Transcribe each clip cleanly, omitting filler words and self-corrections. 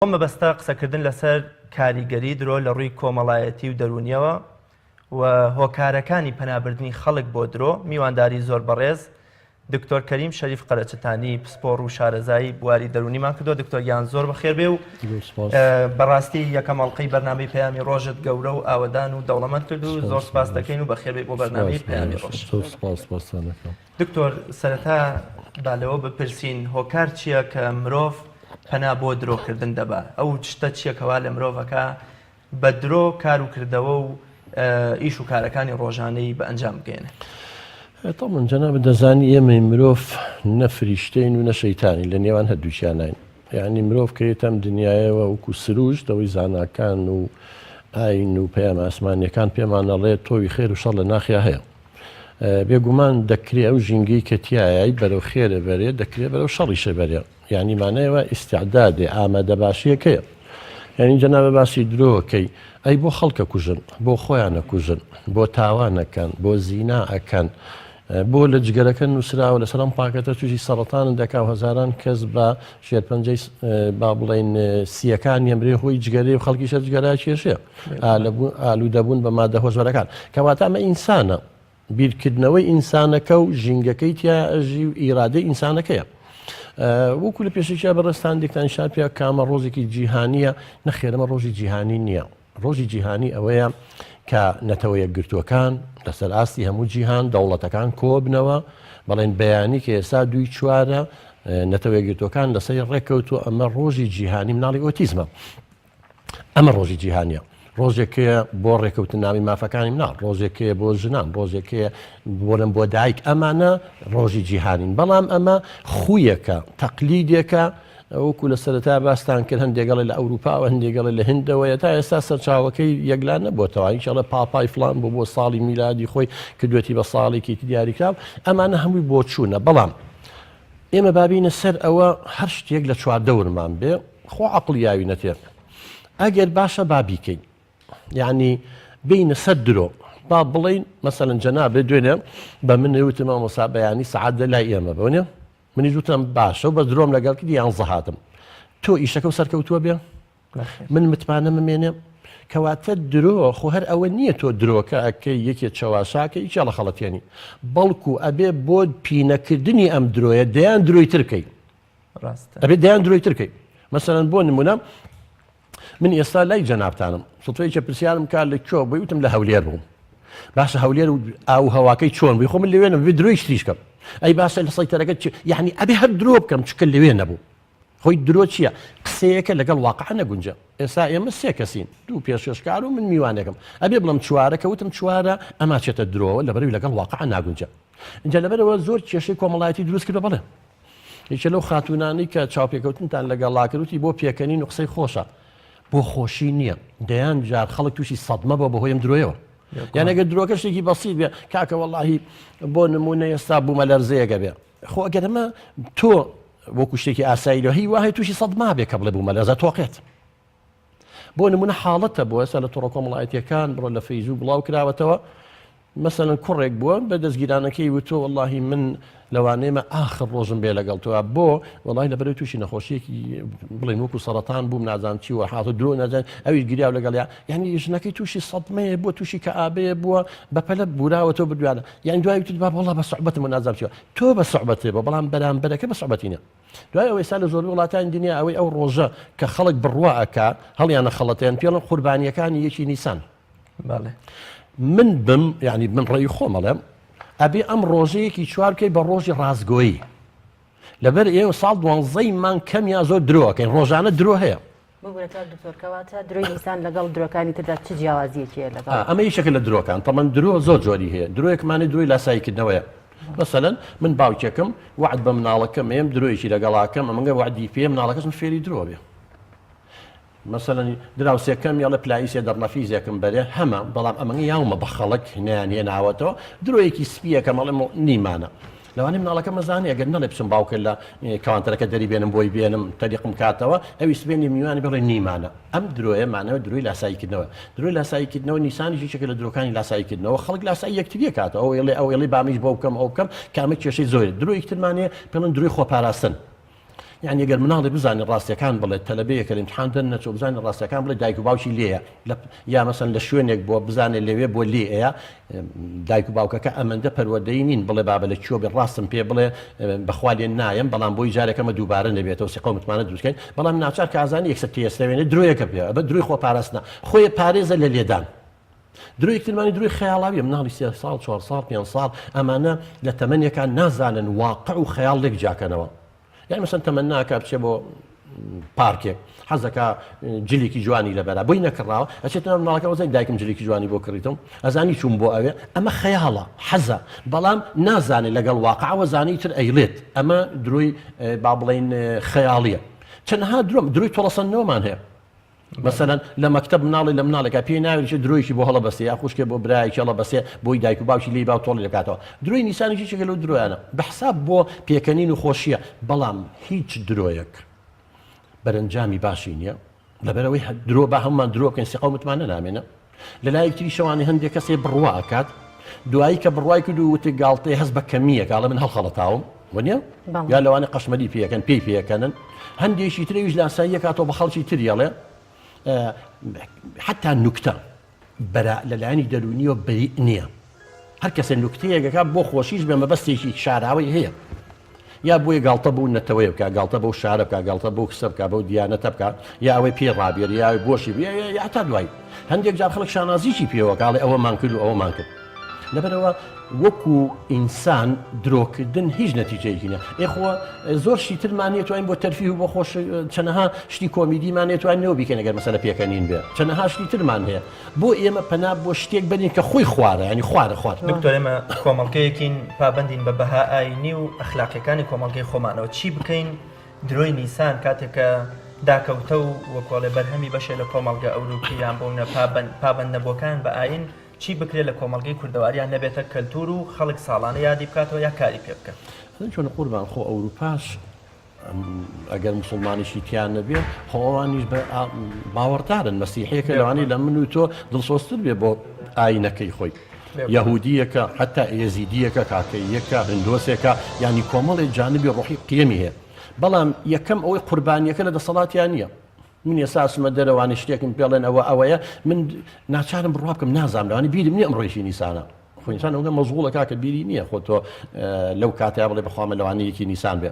مەبەستە قسەکردن لەسەر کاریگەری درۆ لە ڕووی کۆمەڵایەتی و دەرونیەوە و هۆکارەکانی پەنابردنی خەڵک بۆ درۆ میوانداری زۆر بەڕێز دکتۆر کەریم شەریف قەرەچەتانی پسپۆڕ و شارەزایی بواری دەرونیمان کردو. دکتۆریان زۆر بەخێر بێ و بەڕاستی یەکەم هەڵقەی بەرنامەی پەیامی ڕۆژت گەورە و ئاوەدان و دەوڵەمەند کرد و زۆر سپاس دەکەین و بەخێر بێ بۆ بەرنامەی پەیامی ڕۆژ. دکتۆر سەرەتا با لەوە بپرسین هۆکار چییە کە مرۆڤ پەنا بۆ درۆکردن دەبا؟ ئەو شتە چیەکەوا لە مرۆڤەکە بە درۆ کار و کردەوە و ئیش و کارەکانی ڕۆژانەی بە ئەنجام بگەێنێ؟ طبعا جەناب دەزانی ئێمەی مرۆڤ نە فریشتەین و نە شەیتانی لە نێوان هەردووچیان نین. یعنی مرۆڤ کە ئێتەم دنیایەوە وەکو سروش دەوەی زاناکان و ئاین و پەیام ئاسمانیەکان پێمان ئەڵێ تۆوی خێر و شەڕ لە ناخیا هەیە. بێگومان دەکرێ ئەو ژینگەی کە تایایی بەرەو خێرە بەرێ دەکرێت بەرەو شەڕیشە بەرێ. یعنی مانایەوە ئیستیعدادێ ئامادە باشیەکەیە. یعنی جەنابە باسی درۆکەی ئەی بۆ خەڵکە کوژن، بۆ خۆیان نەکوژن، بۆ تاوانەکەن، بۆ زینا ئەکەن، بۆ لە جگەرەکە نووسراوە لە سەرم پاکەتە تووشی سەرەتانن دەکا و هەزاران کەس بە شێرپەنجەی با بڵێن سیەکان ئەمرێ هۆی جگەرەی و خەڵکیشە جگەرا کێشەیە ئالوودەبوون بە مادە هۆزوەرەکان کەواتە ئەمە ئینسانە، بیرکردنەوەی ئینسانەکە و ژینگەکەی تیا ئەژی و ئیرادەی ئینسانەکەیە. وەکو لە پێشێکیا بەڕستان دێکتان شاپیا کامە ڕۆژێکی جیهانیە نەخێرەمە ڕۆژی جیهانی نییە. ڕۆژی جیهانی ئەوەیە کە نەتەوە یەکگرتووەکان لەسەر ئاستی هەموو جیهان دەوڵەتەکان کۆبنەوە بەڵێن بەیانی کە ئێستا 2/4 نەتەوە یەکگرتووەکان لەسەر ڕێکەوتووە. ئەمە ڕۆژی جیهانی مناڵی ئۆتیزمە. ئەمە ڕۆژی جیهانیە. ڕۆژێکەیە بۆ ڕێکەوتن ناوی مافەکانی مناڵ، ڕۆژێکەیە بۆ ژنان، ڕۆژێکەیە بۆرم بۆ دایک. ئەمانە ڕۆژی جیهانین. بەڵام ئەمە خویەکە، تەقلیدێکە. وەکو لە سەرەتا باستان کرد هەندێکڵی لە ئەوروپا و هەندێکڵی لە هندەوەیە تا ئێستا سەرچاوەکەی یەکلان نەبووتەوە. ئینشاڵە پاپای فلان بۆ ساڵی میلادی خۆی کردوێتی بە ساڵێکی دیاریکراو. ئەمانە هەمووی بۆ چوونە. بەڵام ئێمە بابینە سەر ئەوە هەر شتێک لە چواردەورمان بێ خۆ عەقڵیاوی نەتێ. ئەگەر باشە بابیکەین، یعنی بینە سەر درۆ با بڵین مەسەلەن جەنابێ دوێنێ بە من وتم مەسا بەیانی سەعات لای ئێمە بۆنێ منی جوتم باشە و بە درۆم لەگەڵ کردی یان زەهاتم تۆ ئیشەکە و سەرکەوتووە بێ من متمانە ممێنێ. کەواتە درۆ خۆ هەر ئەوە نییە تۆ درۆکە ئەکەی یەکێک چاواشاکە ئیچ لە خەڵەتێنی بەڵکو ئەبێ بۆ پینەکردنی ئەم درۆیە دەیان درۆی ترکەی ئەبێ دەیان درۆی ترکەی. مەسەلەن بۆ نمونە من ئێستا لای جەنابتانم سڵتوەیەکە پرسیارم کار لە کۆ بۆی وتم لە هەولێر بووم. باشە هەولێر و ئاو هەواکەی چۆن بووی خۆ من لەوێنم بێ درۆی شتیشکەم. ئەی باشە لە سەیتەرەکەت یعنی ئەبێ هەر درۆ بکەم چکە لەوێ نەبوو. خۆی درۆ چییە؟ قسەیەکە لەگەڵ واقع نەگونجە. ئێستا ئێمە 3 کەسین، 2 پێشکەشکار و من میوانێکم. ئەبێ بڵم چوارەکە وتم چوارە ئەما چێتە درۆوە لەبەرەوەی لەگەڵ واقع ناگونجە. اینجا لەبەرەوە زۆر کێشەی کۆمەڵایەتی دروست کردە. بڵێ یەکێ لەو خاتونانی کە چاوپێکەوتنتان لەگەڵا کردوتی بۆ پێکەنین و قسەی خۆشە بۆ خۆشی نییە. دەیان جار خەڵک تووشی سەدمە بۆ بەهۆیم درۆیەوە. یان ئەگەر درۆکە شتێکی بەسیط بێ کاکە وەڵاهی بۆ نمونە ئێستا بوومە لەرزەیەکە بێ خۆ ئەگەرمە تۆ وەکو شتێکی ئاساییەوە هی وایە تووشی سەدما بێ کە بڵێ بوومە لەرزە تۆقێت. بۆ نمونە حاڵەتە بۆ ئێستا لە تۆڕە کۆمەڵایەتیەکان بڕۆ لە فەیسبوک بڵاو کراوەتەوە مەسەلەن کوڕێک بووە بە دەستگیرانەکەی وتۆ وەڵاهی من لەوانەیەمە ئاخر ڕۆژم بێ لەگەڵ تۆوە بۆ وەڵاهی لەبەرەوەی تووشی نەخۆشیەکی بڵێن وەکو سەرەتان بووم نازانم چی وە هاتۆ درۆ نازان ئەویش گریاو لەگەڵیا یعنی ژنەکەی تووشی سەدمەیە بووە تووشی کەئابەیە بووە بەپەلە بوراوە تۆ بردوانە یعنی دوای وتت با وەڵا بە سوحبەتم و نازانم چیوە تۆ بە سوحبەتێ بە بەڵام بەرامبەرەکە بە سوحبەتی نیە. دوای ئەوەی ئێستا لە زۆربەی وڵاتانی دنیا ئەوەی ئەو ڕۆژە کە خەڵک بڕوا ئەکا هەڵیانە خەڵەتیان پێڵن قوربانیەکانی یەکی نیسان. من بم یعنی من ڕێی خۆمەڵێم ئەبێ ئەم ڕۆژەیەکی چوار بکەی بە ڕۆژی ڕازگۆیی. لەبەر ئێوە ساڵ 12 مان کەمیان زۆر درۆکەین ڕۆژانە درۆ هەیە. دکتۆرکەواتە درۆی ئینسان لەگەڵ درۆکانی تردا چ جیاوازیەکیە لەگەڵ؟ ئەمە یەکێکە لە درۆکان. تەمەن درۆ زۆر جۆری هەیە. درۆیەکمانی درۆی لاساییکردنەوەیە. مەسەلەن من باوکێکم وعد بە مناڵەکەم ئێم درۆیشی لەگەڵاکەم ئەمەگە وعدی پێ مناڵەکەسم فێری درۆ بێ. مەسەلەن دراوسێکەم یاڵە پلایسێ دەرنەفیزێکم بەرێ هەمە بەڵام ئەمەنگە یاومە بە خەڵک هێنیان هێناوەتەوە درۆیەکی سپیەکە مەڵێ نیمانە. لەوانەیە مناڵەکە مەزانانی ئەگەر نەڵێ بچم باوکە لە کەوانتەرەکە دەری بێنم بۆی بێنم تەریقم کاتەوە ئەوی سبێنی میوانی بڵێ نیمانە. ئەم درۆیە مانەوە درۆی لاساییکردنەوە. درۆی لاساییکردنەوە نیسانیشی چێکە لە درۆکانی لاساییکردنەوە خەڵک لاسایی یەکتریە کاتەوە ئەو ئێڵێ بامیش بۆ بکەم ئەو بکەم کامە کێشەی زۆر درۆی یەکترمانێ پێڵن درۆی خۆپاراستن. یعنی ئەگەر مناڵی بزانێ ڕاستیەکان بڵێت تەلەبەیەکە لە امتحان دەرنەچۆ بزانێ ڕاستیەکان بڵێ دایک و باوکی لێیە یا مەسەن لە شوێنێک بۆ بزانێت لەوێ بۆ لێ ئەیە دایک و باوکەکە ئەمەندە پەروەردەی نین بڵێ بابە لە کوێ بێ ڕاستم پێ بڵێ بەخوا لێن نایم بەڵام بۆی جارێکەمە دووبارە نەبێتەوە سێ قەومتمانە دروستکەین بەڵام ناچار کە ئازانی یەکسەر تێستەوێنێ درۆیەکە پێ بە دروی خۆ پاراستنە خۆی پارێزە لە لێدان دروی یەکترمانی دروی خەیاڵاویە مناڵی 3 ساڵ 4 ساڵ 5 ساڵ ئەمانە لە تەمەنێکان نازانن واقع و خەیاڵ لێک جاکەنەوە یعنی مەسەن تەمەناکە بچێ بۆ پارکێک حەزەکە جلێکی جوانی لەبەرا بۆی نەکڕاوە ئەچێتە مناڵەکە وەزای دایکم جلێکی جوانی بۆ کڕیتم ئەزانی چوون بۆ ئەوێ ئەمە خەیاڵە حەزە بەڵام نازانێت لەگەڵ واقعەوە زانی تر ئەیڵێت ئەمە دروی با بڵێن خەیاڵیە چەندها دروی تۆڵەسەندنەوەمان هەیە مثلا لە مەکتب مناڵی لە مناڵێکە پێی ناوێت درۆیشی بۆ هەڵە بەسێ یا خوشکێ بۆ برایکی هەڵە بەسێ بۆی دایک و باوکی لێی با تۆڵی دەکاتەوە دروی نیسانێکی چێکە لەو درۆیانە بەحساب بۆ پێکەنین و خۆشیە بەڵام هیچ درۆیەک بەرەنجامی باشی نییە لەبەرەوەی درۆ بە هەمومان درۆ بکەین سێ قەومتمانە نامێنە لە لای تری شەوانی هەندێک کەسێ بڕوا ئەکات دوایی کە بڕوای کرد و وتی گاڵتەی هەست بە کەمیە کاڵە من هەڵخەڵەتاوم وەنیە یا لەوانە قەشمەدی پێەکەن پێی پێەکەنن هەندێکی ترێویش لاسایی کاتەوە بە خەڵکی تریاڵێ حتا نوکتە لەلایانی دەرونیەوە بەری نییە هەر کەسە نوکتەیەکەکە بۆ خۆشیش بێ مەبەستێکی شاراوی هەیە یا بۆیە گاڵتە بوو نەتەوەی بکە گاڵتە بەو شارە بکە گاڵتە بۆ کسە بکە بەو دیانەتە بکە یا ئەوەی پێ ڕابێت یا بۆشی بێ یا تا دوای هەندێک جار خەڵک شانازیی پێوە کاڵێ ئەوەمان کرد و ئەوەمان کرد لەبەرەوە وەکو ئینسان درۆکردن هیچ نەتیجەیەکی ئێخۆ زۆر شتی ترمانێت توانین بۆ تەرفی و بۆ خۆش چەنەها شتی کۆمیدیمانێت توانینەوە بیکەن ئەگەر مەسەلە پێکەنین بێ چەنەها شتی ترمان هەیە بۆ ئێمە پەنا بۆ شتێک بنین کە خۆی خوارە ینی خوارە خوارد دکتۆر ئێمە کۆمەڵگەیەکین پابندین بە بەها ئاینی و ئەخلاقیەکانی کۆمەڵگەی خۆمانەوە چی بکەین درۆی نیسان کاتێکە داکەوتە و وەکۆڵێ بەرهەمی بەشێ لە کۆمەڵگە ئەوروپیان بۆونە پابند نەبووەکان بە ئاین چی بکرێت لە کۆمەڵگەی کوردەواریان نەبێتە کەلتور و خەڵک ساڵانە یادی بکاتەوە یا کاری پێ بکەن چۆن قوربان خۆ ئەوروپاش ئەگەر مسلمانیشی تیان نەبێت خۆوانیش باوەڕدارن مەسیحەیەکە لەوانی لە من و تۆ دڵسۆستر بێ بۆ ئاینەکەی خۆی یەهودیەکە حتا ئێزیدیەکە کاکەیەکە هندۆسێکە ینی کۆمەڵی جانبی ڕۆحی قیەمی هەیە بەڵام یەکەم ئەوەی قوربانیەکە لە دەسەڵاتیان نییە من ئێساسمە دەرەوانی شتێکم پێڵێن ئەوەیە من ناچارم بڕوا بکەم نازانم بیرم نییە ئەمڕۆیشی نیسانە خۆئینسان ئەوگە مەزغوڵە کاکە بیری نییە خۆ تۆ لەو کاتیا بڵێ بەخوامە لەوانەیەکی نیسان بێ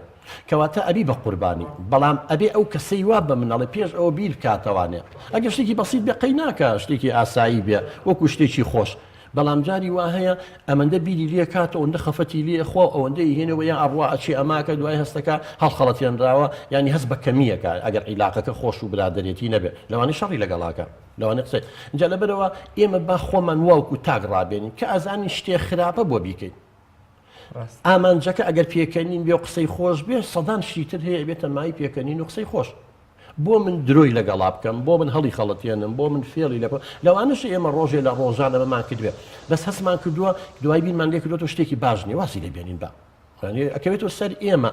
کەواتە ئەبی بە قوربانی بەڵام ئەبێ ئەو کەسەی وا بە منەڵێ پێش ئەوە بیر بکاتەوانێ ئەگەر شتێکی بەسیط بێ قەی ناکە شتێکی ئاسایی بێ وەکو شتێکی خۆش بەڵام جاری وا هەیە ئەمەندە بیری لێ کاتە ئەوەندە خەفەتی لێ خۆ ئەوەندەی هێنەوە یان ئەڕوا ئەچی ئەماکە دوای هەستەکە هەڵخەڵەتیانراوە ینی هەست بە کەمیەکە ئەگەر عیلاقەکە خۆش و برادەرێتی نەبێت لەوانی شەڕی لەگەڵاکە لەوانێ قسەی اینجا لەبەرەوە ئێمە با خۆمان واوکو تاگ ڕابێنین کە ئازانی شتێ خراپە بۆ بیکەین ئامانجەکە ئەگەر پێکەنین بێ و قسەی خۆش بێ سەدان شتیتر هەیە بێتە مای پێکەنین و قسەی خۆش بۆ من درۆی لەگەڵا بکەم بۆ من هەڵی خەڵەتێنم بۆ من فێڵی لە لەوانش ئێمە ڕۆژێ لە ڕۆژان لەمەمان کردوێ بەس هەستمان کردووە دوای بینمان لێ کردوەوە شتێکی باش نیە واسی لێبێنین بە ئەکەوێتەوە سەر ئێمە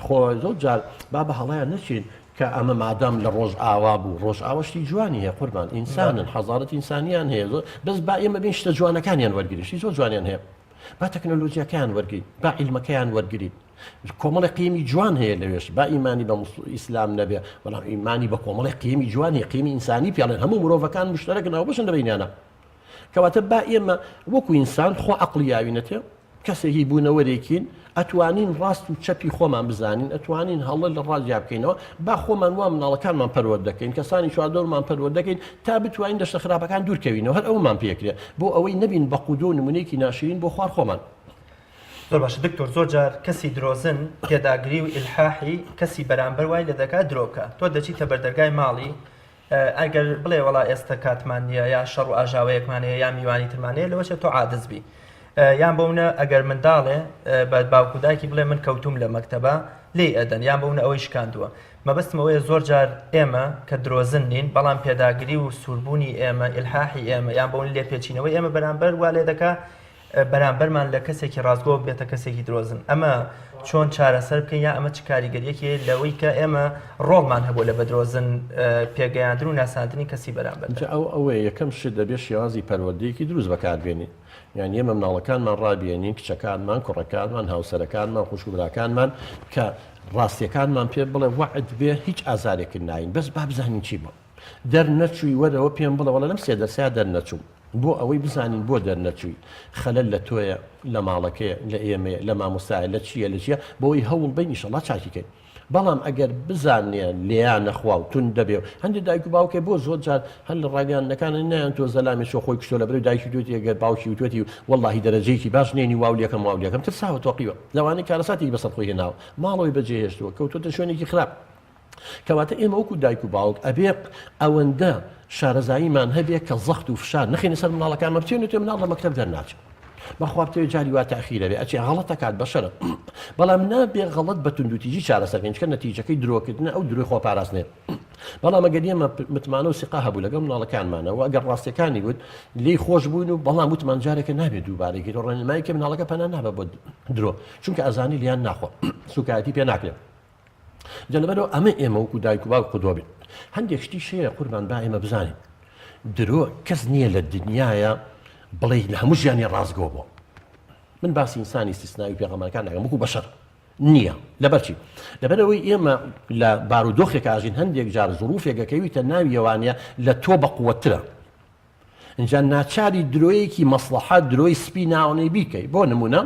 خۆ زۆر جار با بە هەڵەیان نەچین کە ئەمە مادام لە ڕۆژ ئاوا بوو ڕۆژ ئاوەشتی جوانی هەیە قوربان ئینسانن حەزارەت ئینسانیان هەیە بەس با ئێمە بین شتە جوانەکانیان وەرگریشتی زۆر جوانیان هەیە با تەکنۆلۆژیەکەیان وەرگین با عیلمەکەیان وەرگین کۆمەڵی قیمی جوان هەیە لەوێش با ئیمانی بە ئیسلام نەبێ بەڵام ئیمانی بە کۆمەڵی قیمی جوان هەیە قیمی ئینسانی پێڵێن هەموو مرۆڤەکان مشتەرەکن ناوبەشن لەبینیانە کەواتە با ئێمە وەکو ئینسان خۆ عەقڵی یاوینەتێ کەسێکی بوونەوەرێکین ئەتوانین ڕاست و چەپی خۆمان بزانین ئەتوانین هەڵە لە ڕاستیا بکەینەوە با خۆمان وا مناڵەکانمان پەروەرد دەکەین کەسانی چواردەوڵمان پەروەرد دەکەین تا بتوانین دەشتە خراپەکان دوورکەوینەوە هەر ئەومان پێکرێ بۆ ئەوەی نەبین بە قودۆ نمونەیەکی ناشرین بۆ خوار خۆمان زۆر باشە دکتۆر زۆر جار کەسی درۆزن پێداگری و ئیلحاحی کەسی بەرامبەر وای لە دەکات درۆکە تۆ دەچیتە بەردەرگای ماڵی ئەگەر بڵێ وڵا ئێستا کاتمان نیە یا شەڕ و ئاژاوەیەکمانەیە یا میوانی ترمانەیە لەوەشە تۆ عادز بی یان بۆونە ئەگەر منداڵێ بە باوکودایکی بڵێ من کەوتوم لە مەکتەبە لێی ئەدەن یان بۆونە ئەوەی شکاندووە مەبەستمەوەیە زۆر جار ئێمە کە درۆزن نین بەڵام پێداگری و سووربوونی ئێمە ئیلحاحی ئێمە یان بۆون لێ پێچینەوەی ئێمە بەرامبەر وا لێ دەکا بەرامبەرمان لە کەسێکی ڕازگۆ بێتە کەسێکی درۆزن ئەمە چۆن چارەسەر بکەین یا ئەمە چ کاریگەریەکی لەوەی کە ئێمە ڕۆڵمان هەبوو لە بەدرۆزن پێگەیاندن و ناساندنی کەسی بەرامبەر ئەوەیە یەکەم شت دەبێت شێوازی پەروەردەیەکی دروست بەکاربێنین یعنی ئێمە مناڵەکانمان ڕابێنین کچەکانمان کوڕەکانمان هاوسەرەکانمان خوشکبراکانمان کە ڕاستیەکانمان پێ بڵێ وعد بێ هیچ ئازارێکن ناین بەس با بزانین چی بوو دەرنەچووی وەرەوە پێم بڵێ وەڵە لەم سێ دەرسیا دەرنەچوو بۆ ئەوەی بزانین بۆ دەرنەچووی خەلەل لە تۆیە لە ماڵەکەیە لە ئێمەیە لە مامۆستایە لە چییە لە چیە بۆەوەی هەوڵ بین ئیشەڵڵا چاکیکەین بەڵام ئەگەر بزانێ لیان نەخوا و تون دەبێ هەندێک دایک و باوکێ بۆ زۆر جار هەر لە ڕاگەیانەکانە نایان تۆ زەلامی شۆ خۆی کشتۆ لە بەرەو دایکی دوێتی ئەگەر باوکی وتوێتی وەڵڵاهی دەرەجەیەکی باش نێنی واولەکەم واولەکەم ترساوە تۆقیوە لەوانەی کارەساتی بەسەر خۆی هێناوە ماڵەوەی بەجێهێشتووە کەوتۆتە شوێنێکی خراپ کەواتە ئێمە وەکو دایک و باوک ئەبێ ئەوەندە شارەزاییمان هەبێ کە زەخت و فشار نەخێنە سەر مناڵەکانمە بچێنێت تۆ مناڵ لە مەکتەب دەرناچێت بەخوا بتەوێت جاری وا تاخیرە بێ ئەچێ غەڵەت دەکات بەشەرە بەڵام نابێ غەڵەت بە توندوتیژی چارەسەرکەین چکە نەتیجەکەی درۆکردنە ئەو درۆی خۆپاراستنێ بەڵام ئەگەر ئێمە متمانە و سقا هەبوو لەگەڵ مناڵەکانمانەوە ئەگەر ڕاستیەکانی گوت لێی خۆش بوون و بەڵام وتمان جارێکە نابێت دووبارێکی ڕێنماییکە مناڵەکە پەنا نابە بۆ درۆ چونکە ئەزانی لیان ناخۆ سوکایەتی پێ ناکرێت جەلەبەرەوە ئەمە ئێمە وەکو دایک و باوک قودوە بێت هەندێک شتی شەیە قوربان با ئێمە بزانین درۆ کەس نییە لە دنیاە بڵێ لە هەموو ژیانی ڕازگۆ بۆ من باسی ئینسانی استیسناوی پێغەمبەرەکان ناکەم وەکو بەشەر نییە لەبەرچی لەبەرەوەی ئێمە لە بارودۆخێک ئاژین هەندێک جار زروفێکەکەویتە ناوی ئەوانەیە لە تۆ بەقووەترە اینجا ناچاری درۆیەکی مەسلحات درۆی سپی ناوەنەی بیکەی بۆ نمونە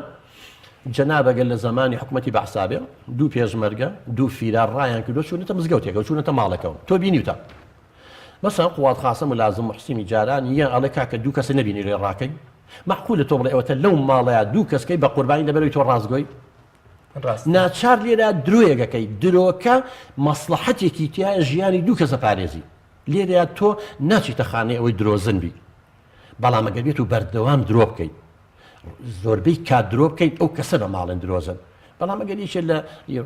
جەنابەگەر لە زمانی حکومەتی بەحسابێ دوو پێشمەرگە دوو فیرار ڕایان کردو چوونەتە مزگەوتێکە و چوونەتە ماڵەکەەوە تۆ بینیوتە مەسەڵەن قوات خاسە ملازم محسینی جاران یان ئەڵێ کاکە دوو کەسە نەبینی لێ ڕاکەی معقولە تۆ بڵێ ئەوەتە لەو ماڵەیە دوو کەسکەی بە قوربانی لەبەرەوەی تۆ ڕازگۆی ناچار لێرە درۆیەکەکەی درۆکە مەسلحەتێکی تایە ژیانی دوو کەسە پارێزی لێرە تۆ ناچیتە خانەی ئەوەی درۆزن بی بەڵام ئەگەر بێت و بەردەوام درۆ بکەیت زۆربەی کات درۆ بکەیت ئەو کەسە بە ماڵن درۆزن بەڵام ئەگەر یەکێ لە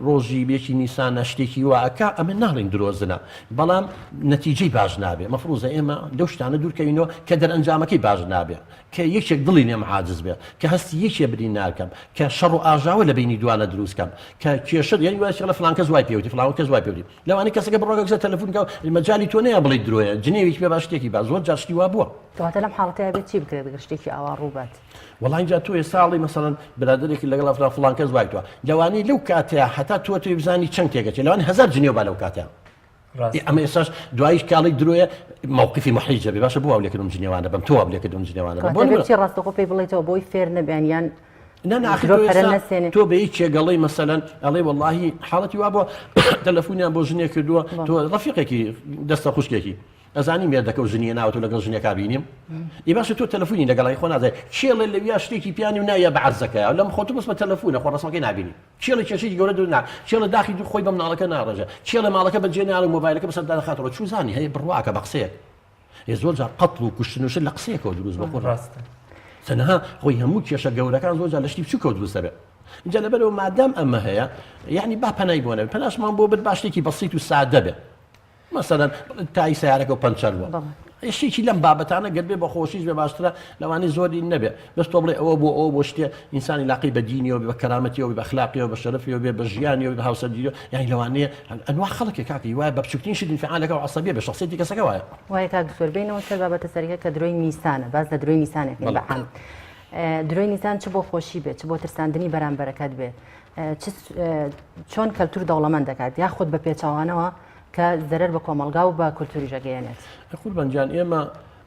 ڕۆژی بێکی نیسانە شتێکی واکە ئەمە ناڵین درۆزنە بەڵام نەتیجەی باش نابێ مەفروزە ئێمە لەو شتانە دوورکەوینەوە کە دەرئەنجامەکەی باش نابێ کە یەکێک دڵی نێمە حاجز بێ کە هەستی یەکێ بری ناکەم کە شەڕ و ئاژاوە لە بینی دوانە دروستکەم کە کێشە یعنی وایە لە فلان کەس وای پێوتی فلان کەس وای پێوتی لەوانەیە کەسەکە بڕۆگە کەسە تەلەفۆنکە مەجالی تۆ نەیە بڵێ درۆیە جنێوێکی پێ باش شتێکی باش زۆر جار شتی وا بووە دواتە لەم حاڵەتەیە بێت چی بکرێت بگە شتێکی ئاوا ڕووبات وەڵای اینجا تۆ ساڵی مەسەڵەن برادێکی لەگەڵ فلان کەس وایتوە لەوانەی لەو کاتەیە هەتا تۆ توی بزانی چەند تێگەچێت لەوانەی 1000 جنێو با لەو کاتەیە ئەمە ئێساش دوایش کاڵی درۆیە مووقفی محیجە بێ باشە بۆ ئەولێکردم جنێوانە بم تۆ ئەولێکردم جنێوانە بۆچی ڕاستەخۆ پێی بڵێتەوە بۆی فێر نەبیان یان تۆ بە هیچ چێگەڵی مەسەلەن ئەڵێ وەڵاهی حاڵەتی وا بۆ تەلەفۆنیان بۆ ژنێ کردووە تۆ ڕەفیقێکی دەستە خوشکێکی ئەزانی مێردەکە و ژنیە ناوە لەگەڵ ژنێکا بینیم ئی باشە تۆ تەلەفۆنی لەگەڵی خۆ نازای کێڵێ لەویا شتێکی پیانی و نایە بەعرزەکەیە لەم خۆتو بەس بە تەلەفۆنە خۆ ڕسمەکەی نبینی کێڵی کێشەی گەورە دوور نا کێڵە داخی دوو خۆی بە مناڵەکە ناڕێژە کێڵە ماڵەکە بەجێ ناڵ و مۆبایلەکە بەسەر داخاتەوە چوو زانی هەیە بڕواکە بە قسەیەک زۆر جار قەتڵ و کوشتنوشە لە قسەیەکەوە دروست بە خۆ ڕاستە تەنها خۆی هەموو کێشە گەورەکان زۆر جار لە شتی بچووکەوە دروستە بێت اینجا لەبەرەوە مادام ئەمە هەیە یعنی با پەنای بۆ نەبێت پەناشمان بۆ بێت باشتێکی بەسیط و سادە بێت مەسەلەن تای سیارەکە و پەنچەر بووە شتێکی لەم بابەتانە گەر بێ بە خۆشیش بێ باشترە لەوانەی زۆری نەبێ بەس تۆ بڵێ ئەوە بۆ ئەو بۆ شتێ ئینسانی لاقی بە دینیەوە بە کەرامەتیەوە بە ئەخلاقیەوە بە شەرەفیەوە بێ بە ژیانیەوە بە هاوسەرگیریەوە یعنی لەوانەیە ئەنواع خەڵکێک کاکەی وایە بە بچووکترین شتی انفعالەکە و عەسەبیە بە شخصیەتی کەسەکە وایە وایە کاک دکتۆر بینەوە سەر بابەتە سەرەکە کە درۆی نیسانە باز لە درۆی نیسانێک بەعام درۆی نیسان چ بۆ خۆشی بێت چ بۆ ترساندنی بەرامبەرەکەت بێت چۆن کەلتور دەوڵەمەند دەکات یا خۆت بە پێچەوانەوە کە زەرەر بە کۆمەلگا و بە کولتوری ژەگەیەنێت قوربانجان ئێمە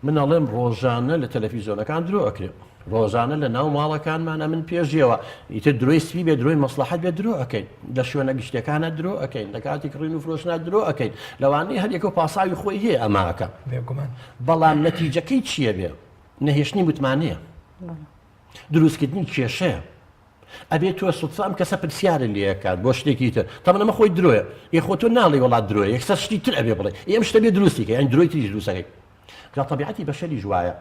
منەڵێم ڕۆژانە لە تەلەڤیزیۆنەکان درۆ ئەکرێت ڕۆژانە لە ناو ماڵەکانمانە من پێژیەوە ئیتر درۆی سپی بێ درۆی مەسلحەت بێ درۆ ئەەکەین لە شوێنە گشتەکانە درۆ ئەەکەین لە کاتی کڕین و فرۆشنا درۆ ئەەکەین لەوانەیە هەر یەکە پاساوی خۆی هەیە ئەماکە بەڵام نەتیجەکەی چییە بێ نەهێشتنی متمانەیە دروستکردنی کێشەیە ئەبێت تۆ سوتفا ئەم کەسە پرسیارە لێکات بۆ شتێکی تر تەمە ئەمە خۆی درۆیە یەخۆ تۆ ناڵی وڵات درۆیە یەکسەر شتی تر ئەبێ بڵێ ئێم شتە بێ دروستیکە یان درۆی تریش دروستەکەی جا طبیعەتی بەشەری جوایە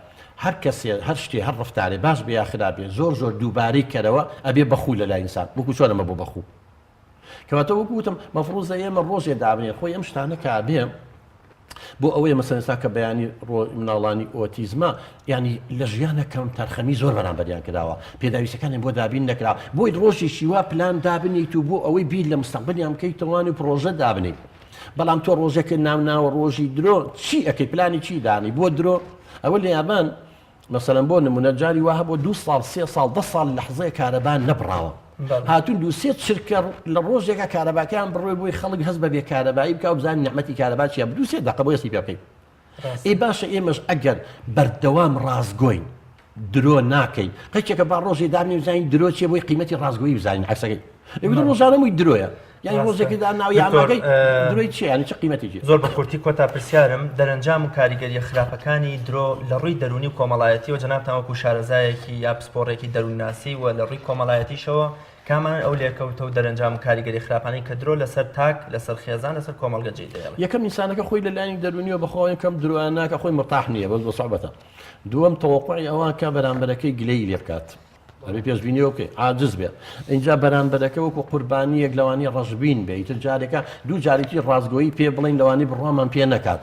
هەر کەسێ هەر شتێ هەر ڕفتارێ باش بێ یا خراپێ زۆر زۆر دووبارەی کەرەوە ئەبێ بەخوو لە لای ئینسان وەکو چۆن ئەمە بۆ بەخوو کەواتە وەکو وتم مەفروضە ئێمە ڕۆژێ دابنێ خۆی ئەم شتانە کابێ بۆ ئەوەیە مەسەنسا کە بەیانی مناڵانی ئۆتیزمە ینی لە ژیانە کەم تەرخەمی زۆر بەرامبەریان کراوە پێداویستەکانیان بۆ دابین نەکراوە بۆی ڕۆژێکی وا پلان دابنیت و بۆ ئەوەی بیر لە مستەقبلیان بکەیتەوە و پرۆژە دابنیت بەڵام تۆ ڕۆژێکە ناو ڕۆژی درۆ چی ئەەکەی پلانی چی دانی بۆ درۆ ئەوە لە یابان مەسەلەن بۆ نمونە جاری واه بۆ 2 ساڵ 3 ساڵ 10 ساڵ لەحزەیە کارەبان نەبراوە هاتون دووسێ چرکە لە ڕۆژێکە کارەباکان بڕۆی بۆی خەڵک هەست بە بێ کارەبایی بکە و بزانین نعمەتی کارەبا چیە دووسێ دقە بۆ یەسی پێ بکەین ئێ باشە ئێمەش ئەگەر بەردەوام ڕازگۆین درۆ ناکەین قەچێکە با ڕۆژێ دامێ بزانین درۆ چیە بۆی قیمەتی ڕازگۆیی بزانین عکسەکەی ڕۆژانەمووی درۆیە یعنی ڕۆژێکدا ناوی ئاماگەی درۆی چیە ینی چه قیمەتێکی زۆر بە کورتی کۆتا پرسیارم دەرەنجام و کاریگەریە خراپەکانی درۆ لە ڕووی دەرونی و کۆمەڵایەتی و جەنابتان وەکو شارەزایەکی یا پسپۆڕێکی دەروونناسی و لە ڕووی کۆمەڵایەتیشەوە کامان ئەو لێکەوتە و دەرەنجام و کاریگەری خراپانی کە درۆ لەسەر تاک لەسەر خێزان لەسەر کۆمەڵگە جێدەیە یەکەم ئینسانەکە خۆی لە لایانی دەرونیەوە بەخۆ یەکەم درۆیان ناکە خۆی مرتاح نییە بەس بە سوعبەتە دووەم تەوەقوعی ئەوە کە بەرامبەرەکەی گلەی لێ بکات ئەبێ پێشبینیەوە بکەی عاجز بێت اینجا بەرامبەرەکە وەکو قوربانیەک لەوانی ڕەشبین بێ ئیتر جارێکە دوو جارێکی ڕازگۆیی پێ بڵین لەوانی بڕوامان پێ نەکات